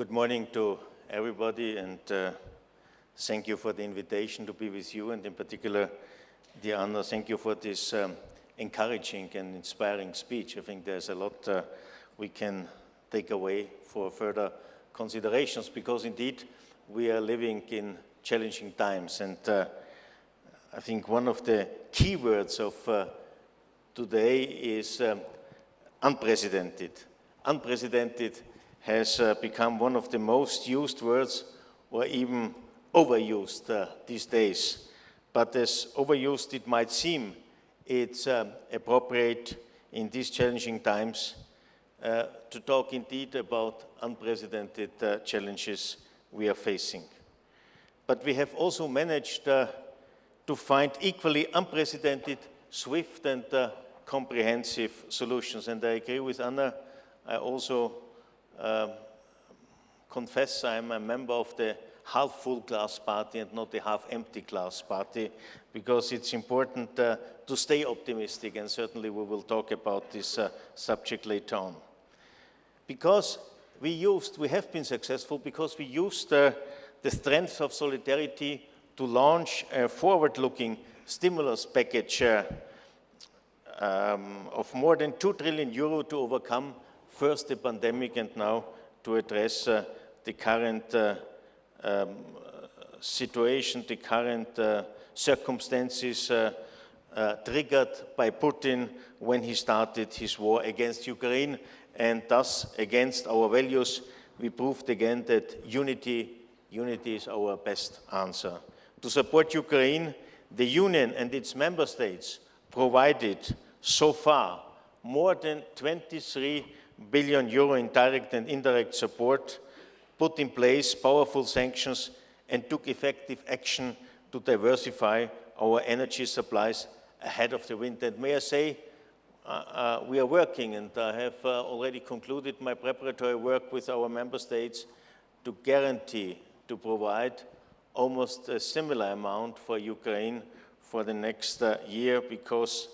Good morning to everybody, and thank you for the invitation to be with you, and in particular, dear Anna, thank you for this encouraging and inspiring speech. I think there's a lot we can take away for further considerations, because indeed we are living in challenging times, and I think one of the key words of today is unprecedented. Unprecedented has become one of the most used words, or even overused these days. But as overused it might seem, it's appropriate in these challenging times to talk indeed about unprecedented challenges we are facing. But we have also managed to find equally unprecedented, swift and comprehensive solutions. And I agree with Anna. I also confess I'm a member of the half-full glass party and not the half-empty glass party, because it's important to stay optimistic, and certainly we will talk about this subject later on. Because we have been successful because we used the strength of solidarity to launch a forward-looking stimulus package of more than 2 trillion euro to overcome first the pandemic and now to address the current situation, the current circumstances triggered by Putin when he started his war against Ukraine, and thus against our values. We proved again that unity is our best answer. To support Ukraine, the Union and its member states provided so far more than 23 billion euro in direct and indirect support, put in place powerful sanctions, and took effective action to diversify our energy supplies ahead of the winter. And may I say, we are working, and I have already concluded my preparatory work with our member states to guarantee to provide almost a similar amount for Ukraine for the next year, because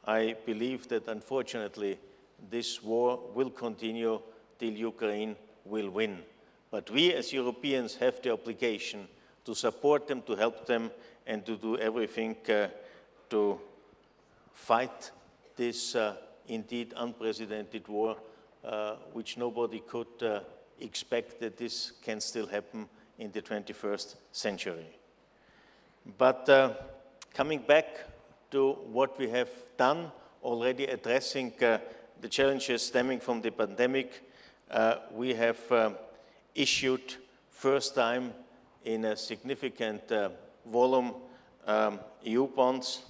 I believe that unfortunately this war will continue till Ukraine will win. But we as Europeans have the obligation to support them, to help them, and to do everything to fight this indeed unprecedented war, which nobody could expect that this can still happen in the 21st century. But coming back to what we have done, already addressing the challenges stemming from the pandemic, we have issued first time in a significant volume EU bonds,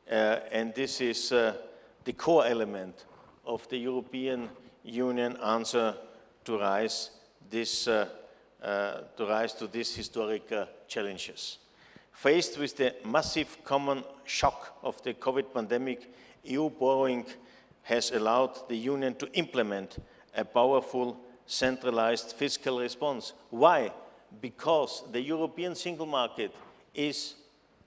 and this is the core element of the European Union answer to rise to these historic challenges. Faced with the massive common shock of the COVID pandemic, EU borrowing has allowed the Union to implement a powerful, centralized fiscal response. Why? Because the European single market is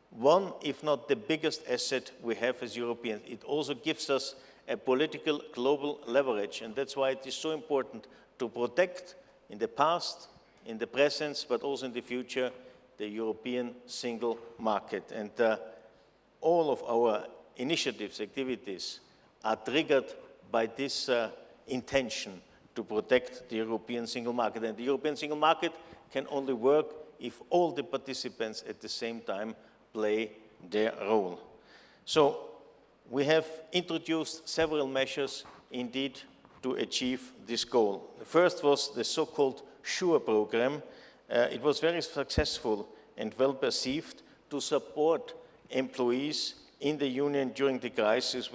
one, if not the biggest asset we have as Europeans. It also gives us a political global leverage, and that's why it is so important to protect in the past, in the present, but also in the future, the European single market. And all of our initiatives, activities, are triggered by this intention to protect the European single market. And the European single market can only work if all the participants at the same time play their role. So we have introduced several measures indeed to achieve this goal. The first was the so-called SURE program. It was very successful and well perceived to support employees in the Union during the crisis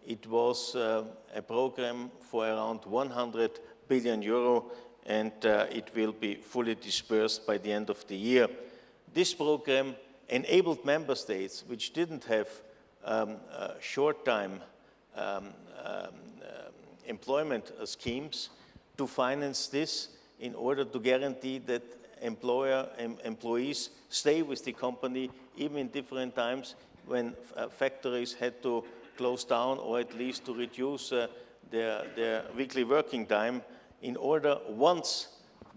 it was a program for around 100 billion euro, and it will be fully dispersed by the end of the year. This program enabled member states which didn't have short-time employment schemes to finance this in order to guarantee that employees stay with the company even in different times when factories had to close down, or at least to reduce their weekly working time in order, once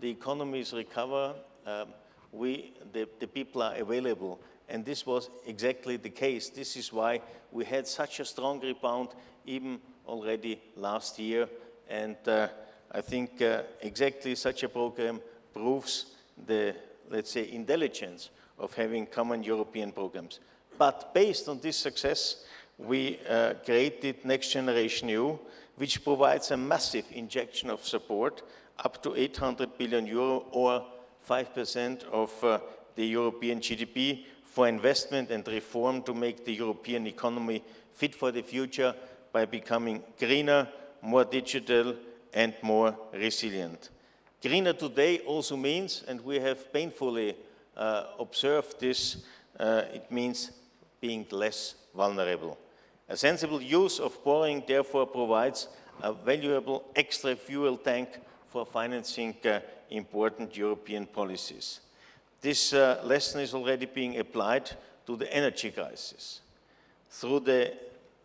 the economies recover, the people are available. And this was exactly the case. This is why we had such a strong rebound even already last year. And I think exactly such a program proves the, let's say, intelligence of having common European programs. But based on this success, we created Next Generation EU, which provides a massive injection of support, up to 800 billion euro or 5% of the European GDP, for investment and reform to make the European economy fit for the future by becoming greener, more digital, and more resilient. Greener today also means, and we have painfully observed this, it means being less vulnerable. A sensible use of borrowing therefore provides a valuable extra fuel tank for financing important European policies. This lesson is already being applied to the energy crisis. Through the,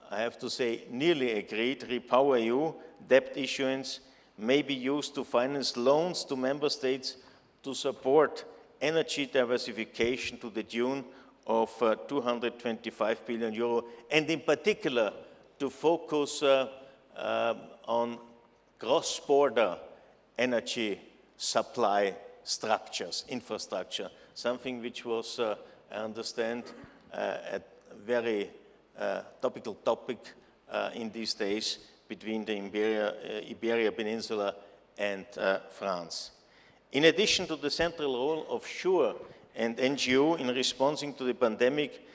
I have to say, nearly agreed REPowerEU, debt issuance may be used to finance loans to member states to support energy diversification to the tune of 225 billion euro, and in particular to focus on cross-border energy supply structures, infrastructure, something which was, I understand, a very topical topic in these days between the Iberia Peninsula and France. In addition to the central role of SURE and NGO in responding to the pandemic,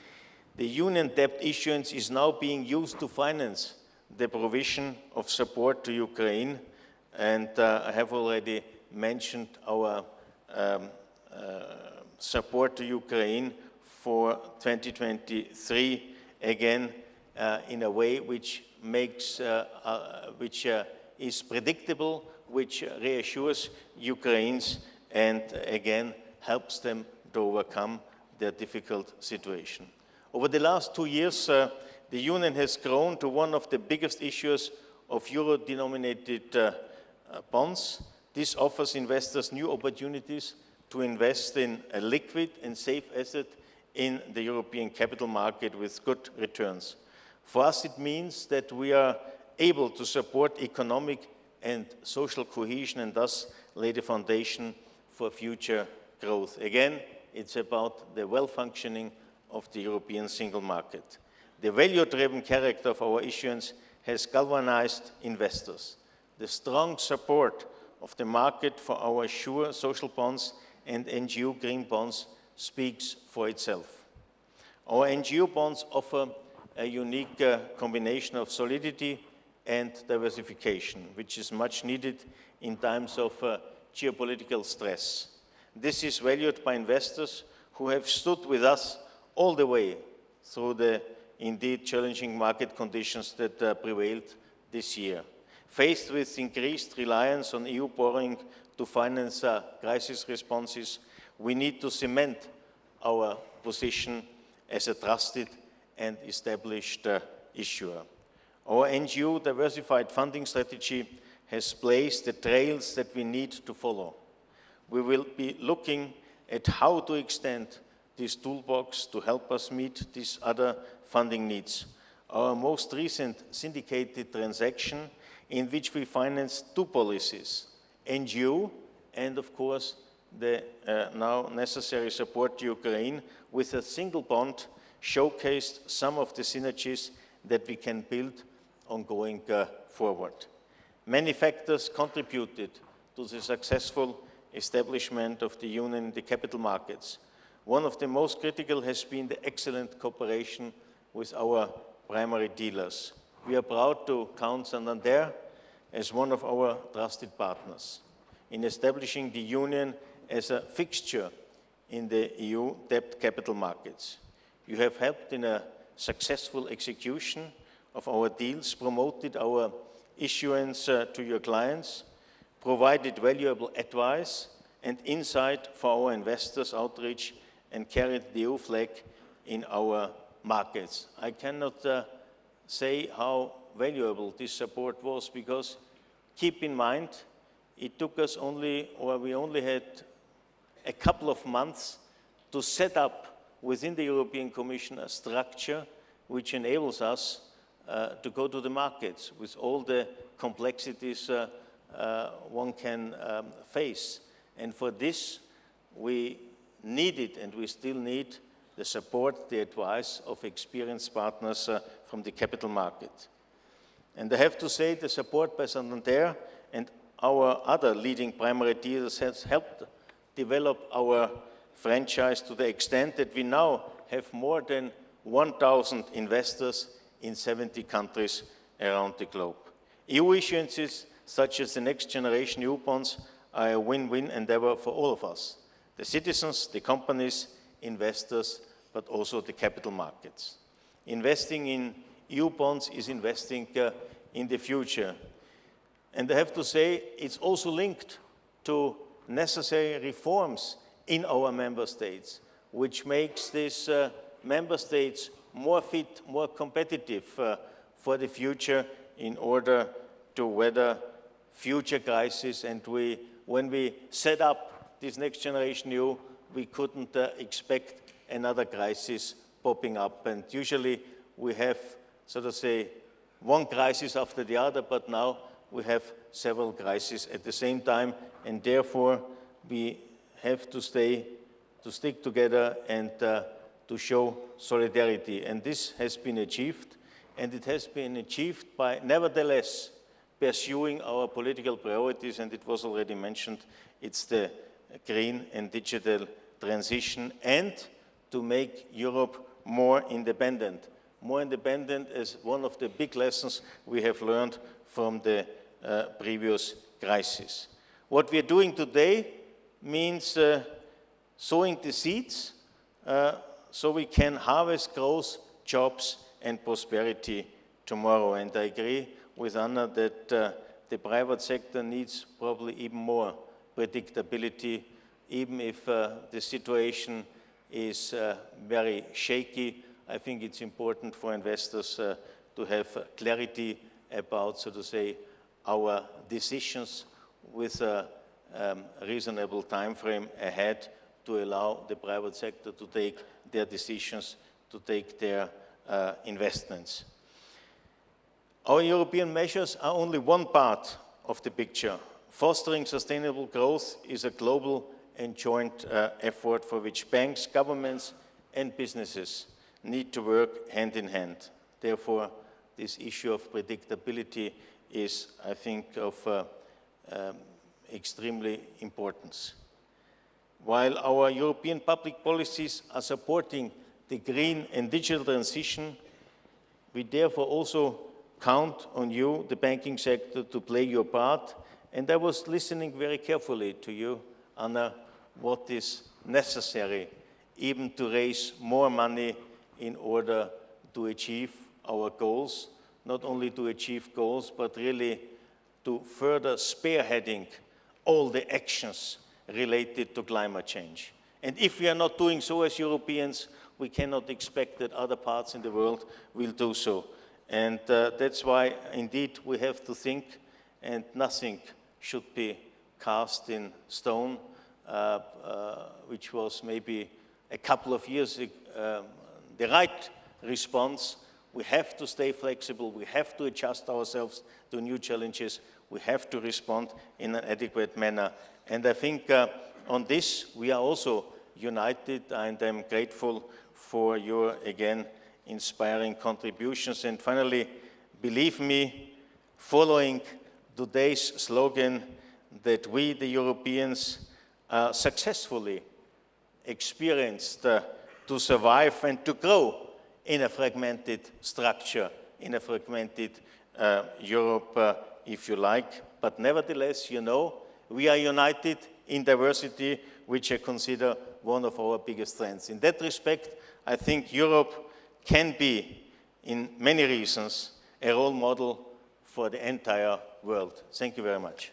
the Union debt issuance is now being used to finance the provision of support to Ukraine, and I have already mentioned our support to Ukraine for 2023, again, in a way which makes, which is predictable, which reassures Ukrainians and again helps them to overcome their difficult situation. Over the last 2 years, the Union has grown to one of the biggest issuers of euro-denominated bonds. This offers investors new opportunities to invest in a liquid and safe asset in the European capital market with good returns. For us, it means that we are able to support economic and social cohesion and thus lay the foundation for future growth. Again, it's about the well-functioning of the European single market. The value-driven character of our issuance has galvanized investors. The strong support of the market for our SURE social bonds and NGO green bonds speaks for itself. Our NGO bonds offer a unique combination of solidity and diversification, which is much needed in times of geopolitical stress. This is valued by investors who have stood with us all the way through the indeed challenging market conditions that prevailed this year. Faced with increased reliance on EU borrowing to finance crisis responses, we need to cement our position as a trusted and established issuer. Our NGO diversified funding strategy has blazed the trails that we need to follow. We will be looking at how to extend this toolbox to help us meet these other funding needs. Our most recent syndicated transaction, in which we financed two policies, NGO and, of course, the now necessary support to Ukraine with a single bond, showcased some of the synergies that we can build on going forward. Many factors contributed to the successful establishment of the Union in the capital markets. One of the most critical has been the excellent cooperation with our primary dealers. We are proud to count Santander as one of our trusted partners in establishing the Union as a fixture in the EU debt capital markets. You have helped in a successful execution of our deals, promoted our issuance to your clients, provided valuable advice and insight for our investors' outreach, and carried the EU flag in our markets. I cannot say how valuable this support was, because keep in mind, it took us we only had a couple of months to set up within the European Commission a structure which enables us to go to the markets with all the complexities one can face. And for this, we needed, and we still need, the support, the advice of experienced partners from the capital market. And I have to say the support by Santander and our other leading primary dealers has helped develop our franchise to the extent that we now have more than 1,000 investors in 70 countries around the globe. EU issuances such as the next generation EU bonds are a win-win endeavor for all of us, the citizens, the companies, investors, but also the capital markets. Investing in EU bonds is investing in the future. And I have to say, it's also linked to necessary reforms in our member states, which makes these member states more fit, more competitive for the future in order to weather future crises. And when we set up this next generation EU, we couldn't expect another crisis popping up. And usually we have, so to say, one crisis after the other, but now we have several crises at the same time, and therefore we have to stick together and to show solidarity. And this has been achieved, and it has been achieved by nevertheless pursuing our political priorities, and it was already mentioned, it's the green and digital transition, and to make Europe more independent. More independent is one of the big lessons we have learned from the previous crisis. What we are doing today means sowing the seeds so we can harvest growth, jobs, and prosperity tomorrow. And I agree with Anna that the private sector needs probably even more predictability, even if the situation is very shaky. I think it's important for investors to have clarity about, so to say, our decisions with a reasonable time frame ahead to allow the private sector to take their decisions, to take their investments. Our European measures are only one part of the picture. Fostering sustainable growth is a global and joint effort for which banks, governments, and businesses need to work hand in hand. Therefore, this issue of predictability is, I think, of extremely importance. While our European public policies are supporting the green and digital transition, we therefore also count on you, the banking sector, to play your part. And I was listening very carefully to you, Anna, what is necessary even to raise more money in order to achieve our goals, not only to achieve goals, but really to further spearheading all the actions related to climate change. And if we are not doing so as Europeans, we cannot expect that other parts in the world will do so. And that's why, indeed, we have to think, and nothing should be cast in stone, which was maybe a couple of years the right response. We have to stay flexible, we have to adjust ourselves to new challenges, we have to respond in an adequate manner. And I think on this we are also united, and I'm grateful for your, again, inspiring contributions. And finally, believe me, following today's slogan that we, the Europeans, are successfully experienced to survive and to grow in a fragmented structure, in a fragmented Europe, if you like. But nevertheless, you know, we are united in diversity, which I consider one of our biggest strengths. In that respect, I think Europe can be, in many reasons, a role model for the entire world. Thank you very much.